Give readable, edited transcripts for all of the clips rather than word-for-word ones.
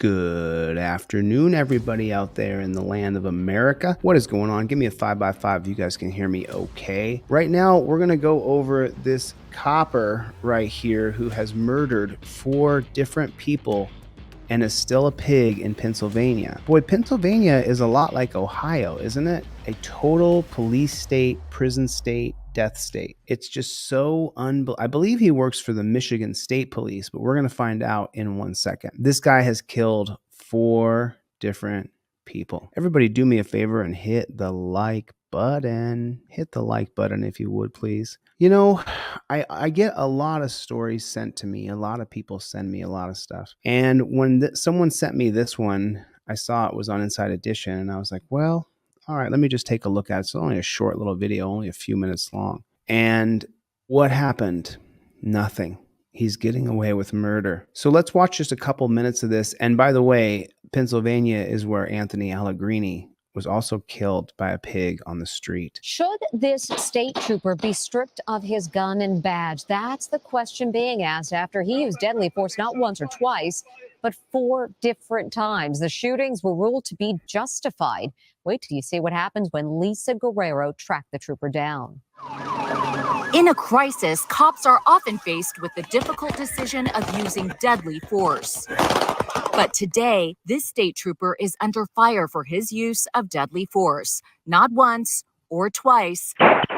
Good afternoon, everybody out there in the land of America. What is going on? Give me a 5x5 if you guys can hear me okay. Right now, we're going to go over this copper right here who has murdered 4 different people and is still a pig in Pennsylvania. Boy, Pennsylvania is a lot like Ohio, isn't it? A total police state, prison state, death state. It's just so I believe he works for the Michigan State Police, but we're going to find out in 1 second. This guy has killed 4 different people. Everybody do me a favor and hit the like button. Hit the like button if you would, please. You know, I get a lot of stories sent to me. A lot of people send me a lot of stuff. And when someone sent me this one, I saw it was on Inside Edition, and I was like, well, all right, let me just take a look at it. It's only a short little video, only a few minutes long. And what happened? Nothing. He's getting away with murder. So let's watch just a couple minutes of this. And by the way, Pennsylvania is where Anthony Allegrini was also killed by a pig on the street. Should this state trooper be stripped of his gun and badge? That's the question being asked after he used deadly force not once or twice, but 4 different times. The shootings were ruled to be justified. Wait till you see what happens when Lisa Guerrero tracked the trooper down. In a crisis, cops are often faced with the difficult decision of using deadly force. But today, this state trooper is under fire for his use of deadly force, not once or twice,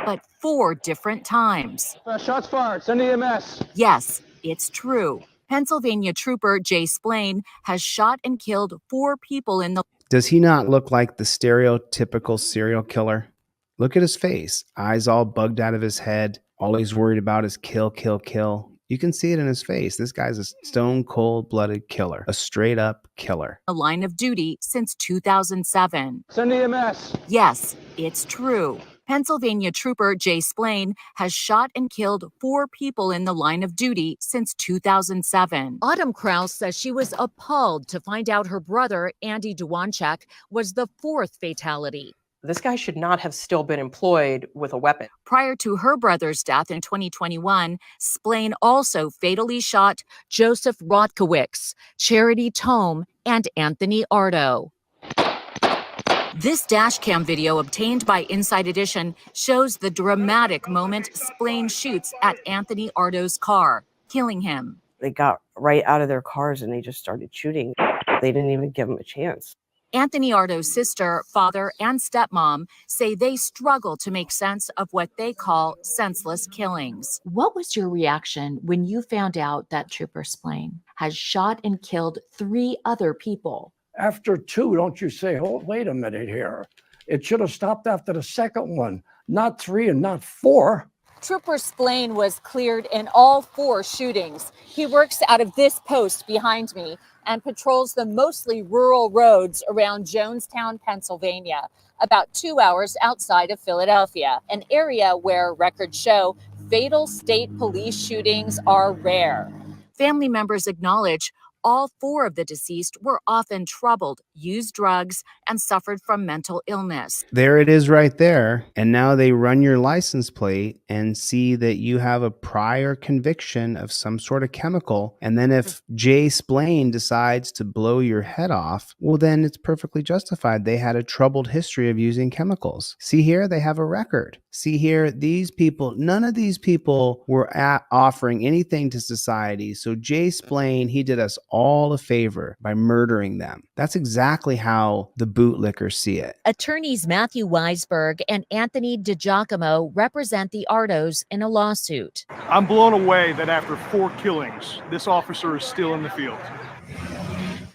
but 4 different times. Shots fired. Send EMS. Yes, it's true. Pennsylvania trooper Jay Splain has shot and killed 4 people in the... Does he not look like the stereotypical serial killer? Look at his face. Eyes all bugged out of his head. All he's worried about is kill, kill, kill. You can see it in his face. This guy's a stone cold-blooded killer, a straight-up killer. A line of duty since 2007. Send EMS. Yes, it's true. Pennsylvania trooper Jay Splain has shot and killed 4 people in the line of duty since 2007. Autumn Krause says she was appalled to find out her brother, Andy Duwanchek, was the 4th fatality. This guy should not have still been employed with a weapon. Prior to her brother's death in 2021, Splain also fatally shot Joseph Rodkowicz, Charity Tome, and Anthony Ardo. This dashcam video obtained by Inside Edition shows the dramatic moment Splain shoots at Anthony Ardo's car, killing him. They got right out of their cars and they just started shooting. They didn't even give him a chance. Anthony Ardo's sister, father, and stepmom say they struggle to make sense of what they call senseless killings. What was your reaction when you found out that Trooper Splain has shot and killed 3 other people? After 2, don't you say, oh, wait a minute here. It should have stopped after the second one, not 3 and not 4. Trooper Splain was cleared in all 4 shootings. He works out of this post behind me and patrols the mostly rural roads around Jonestown, Pennsylvania, about 2 hours outside of Philadelphia, an area where records show fatal state police shootings are rare. Family members acknowledge all 4 of the deceased were often troubled, used drugs, and suffered from mental illness. There it is right there. And now they run your license plate and see that you have a prior conviction of some sort of chemical. And then if Jay Splain decides to blow your head off, well, then it's perfectly justified. They had a troubled history of using chemicals. See here, they have a record. See here, these people, none of these people were offering anything to society. So Jay Splain, he did us all a favor by murdering them. That's exactly how the bootlickers see it. Attorneys Matthew Weisberg and Anthony DiGiacomo represent the Ardos in a lawsuit. I'm blown away that after 4 killings, this officer is still in the field.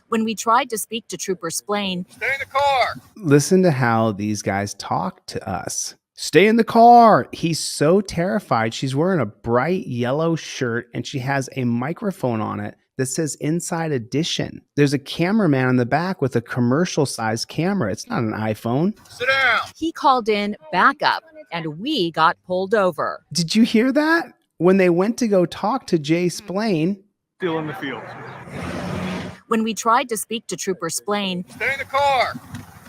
When we tried to speak to Trooper Splain, Stay in the car. Listen to how these guys talk to us. Stay in the car. He's so terrified. She's wearing a bright yellow shirt and she has a microphone on it that says Inside Edition. There's a cameraman in the back with a commercial-sized camera. It's not an iPhone. Sit down. he called in backup and we got pulled over. Did you hear that? When they went to go talk to Jay Splain, Still in the field. When we tried to speak to Trooper Splain, Stay in the car.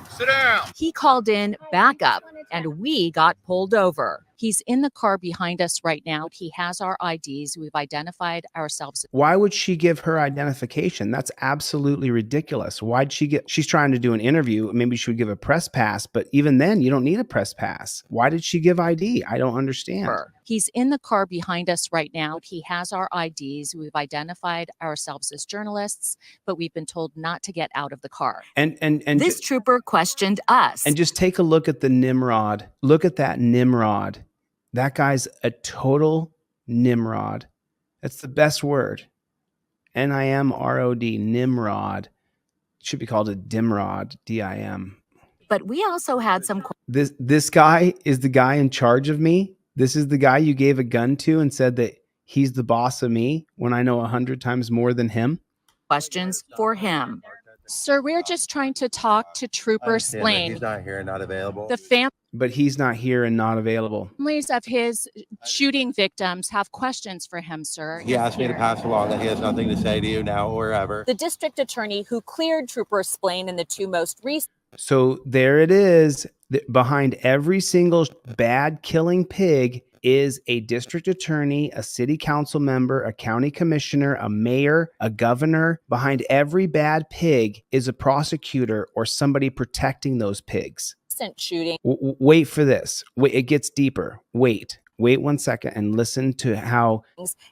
Sit down. he called in backup and we got pulled over. He's in the car behind us right now. He has our IDs. We've identified ourselves. Why would she give her identification? That's absolutely ridiculous. Why'd she get, she's trying to do an interview. Maybe she would give a press pass, but even then you don't need a press pass. Why did she give ID? I don't understand. He's in the car behind us right now. He has our IDs. We've identified ourselves as journalists, but we've been told not to get out of the car. And This trooper questioned us. And just take a look at the Nimrod. Look at that Nimrod. That guy's a total Nimrod. That's the best word. Nimrod. Nimrod. It should be called a Dimrod. DIM. But we also had some This guy is the guy in charge of me. This is the guy you gave a gun to and said that he's the boss of me when I know 100 times more than him. questions for him. Sir, we're just trying to talk to Trooper Splain. He's not here, not available. The But he's not here and not available. families of his shooting victims have questions for him, sir. He asked me to pass along that he has nothing to say to you now or ever. The district attorney who cleared Trooper Splain in the two most recent So there it is. Behind every single bad killing pig is a district attorney, a city council member, a county commissioner, a mayor, a governor. Behind every bad pig is a prosecutor or somebody protecting those pigs. shooting Wait for this. Wait, it gets deeper. Wait 1 second and listen to how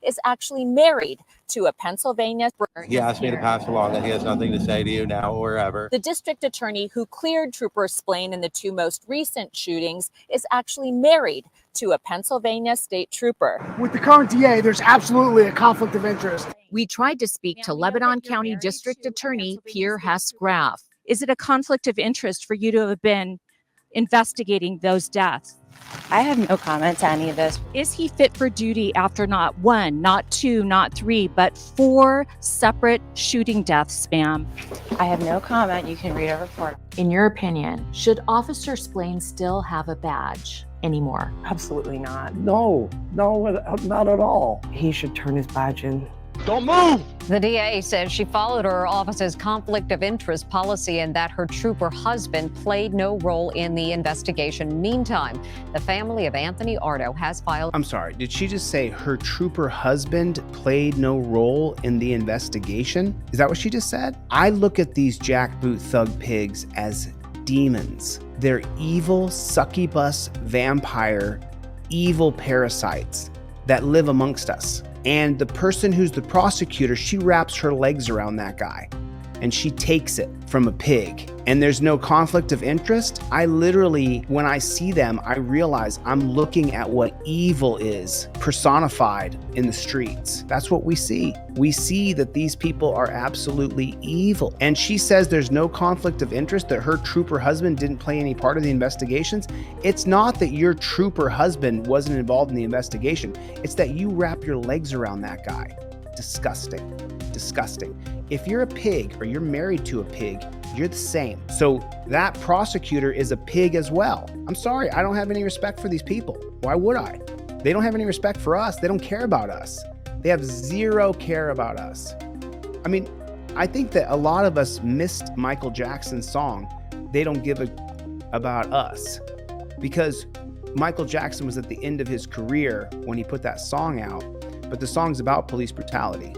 is actually married to a Pennsylvania. He asked me to pass along that he has nothing to say to you now or ever. The district attorney who cleared Trooper Splain in the two most recent shootings is actually married to a Pennsylvania state trooper. With the current DA, there's absolutely a conflict of interest. We tried to speak to Lebanon County District Attorney Pierre Hess-Graf. Is it a conflict of interest for you to have been investigating those deaths? I have no comment to any of this. Is he fit for duty after not one, not two, not three, but 4 separate shooting deaths, ma'am? I have no comment. You can read a report. In your opinion, should Officer Splain still have a badge anymore? Absolutely not. No, not at all. He should turn his badge in. Don't move! The DA says she followed her office's conflict of interest policy and that her trooper husband played no role in the investigation. Meantime, the family of Anthony Ardo has filed. I'm sorry, did she just say her trooper husband played no role in the investigation? Is that what she just said? I look at these jackboot thug pigs as demons. They're evil, succubus, vampire, evil parasites that live amongst us. And the person who's the prosecutor, she wraps her legs around that guy and she takes it from a pig. And there's no conflict of interest. I literally, when I see them, I realize I'm looking at what evil is personified in the streets. That's what we see. We see that these people are absolutely evil. And she says there's no conflict of interest, that her trooper husband didn't play any part of the investigations. It's not that your trooper husband wasn't involved in the investigation. It's that you wrap your legs around that guy. Disgusting. Disgusting. If you're a pig or you're married to a pig, you're the same. So that prosecutor is a pig as well. I'm sorry, I don't have any respect for these people. Why would I? They don't have any respect for us. They don't care about us. They have zero care about us. I mean, I think that a lot of us missed Michael Jackson's song, They Don't Give a About Us, because Michael Jackson was at the end of his career when he put that song out, but the song's about police brutality.